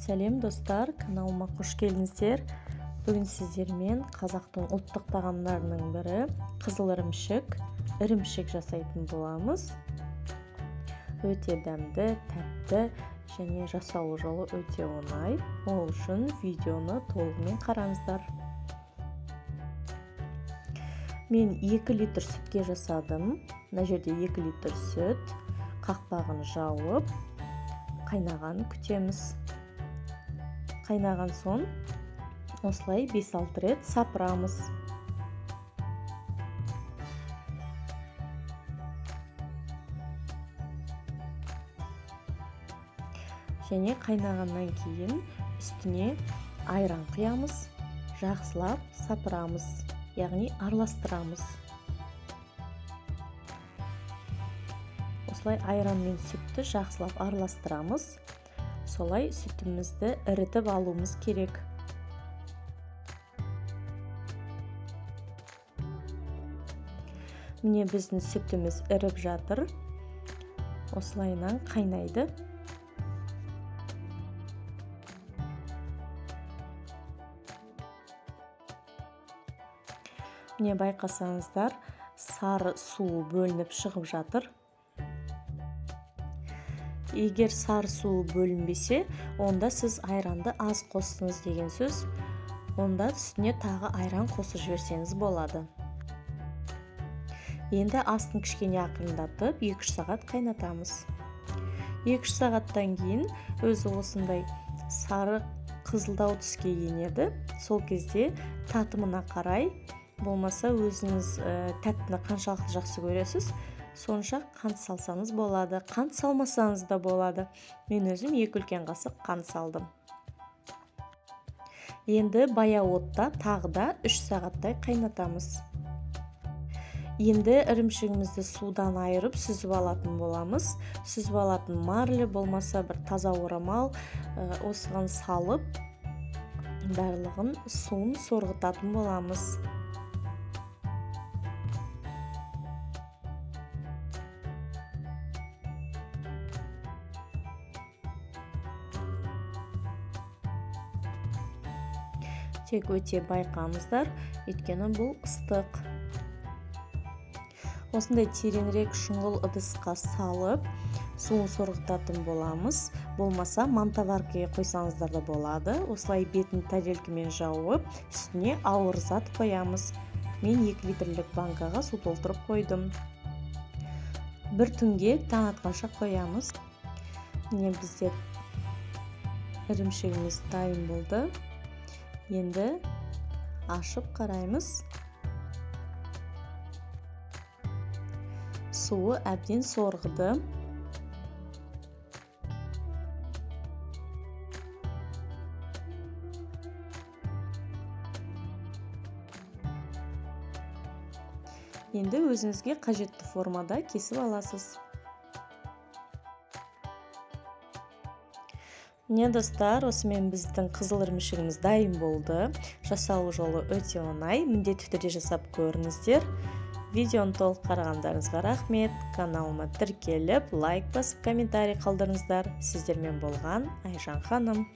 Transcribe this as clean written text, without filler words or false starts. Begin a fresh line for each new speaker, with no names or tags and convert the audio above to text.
Сәлем достар, каналыма қош келдіңіздер. Бүгін сіздермен қазақтың ұлттық тағамдарының бірі қызыл ірімшік жасайтын боламыз. Өте дәмді, тәтті және жасалу жолы өте оңай. Ол үшін видеоны толығымен қараңыздар. Мен 2 литр сүтке жасадым. Мына жерде 2 литр сүт, қақпағын жауып, қайнаған күтеміз. Қайнаған соң осылай 5-6 рет сапырамыз. Және қайнағаннан кейін үстіне айран құямыз, жақсылап сапырамыз, яғни араластырамыз. Осылай айран мен сүтті жақсылап араластырамыз. Солай сүтімізді ірітіп алуымыз керек. Міне біздің сүтіміз іріп жатыр. Осылайынан қайнайды. Міне байқасаңыздар, сары суы бөлініп шығып жатыр. Егер сары суы бөлінбесе, онда сіз айранды аз қостыңыз деген сөз. Онда үстіне тағы айран қосып жіберсеңіз болады. Енді астын кішкене ақырындатып 2-3 сағат қайнатамыз. 2-3 сағаттан кейін өзі осындай сары қызылдау түске енеді. Сол кезде татымына қарай, болмаса өзіңіз тәттіні қаншалықты жақсы көресіз, сонша қант салсаңыз болады. Қант салмасаңыз да болады. Мен өзім 2 үлкен қасық қант салдым. Енді баяу отта тағы да 3 сағаттай қайнатамыз. Енді ірімшігімізді судан айырып сүзіп алатын боламыз. Сүзіп алатын марлі, болмаса бір таза орамал, осыған салып, барлығын суын сорғытатын боламыз. Тек өте байқаңыздар, өйткені бұл ыстық. Осындай тереңірек шұңғыл ыдысқа салып, суын сорғытатын боламыз. Болмаса мантоваркаға қойсаңыздар да болады. Осылай бетін тарелкамен жауып, үстіне ауыр зат қоямыз. Мен 2 литрлік банкаға су толтырып қойдым. Бір түнге таң атқанша қоямыз. Міне біздер ірімшігіміз дайын болды. Енді ашып қараймыз. Суы әбден сорғыды. Енді өзіңізге қажетті формада кесіп аласыз. Міне достар, осымен біздің қызыл ірімшігіміз дайын болды. Жасалу жолы өте оңай. Міндетті түрде жасап көріңіздер. Видеоны толық қарағандарыңызға рахмет. Каналыма тіркеліп, лайк басып, комментарий қалдырыңыздар. Сіздермен болған Айжан ханым.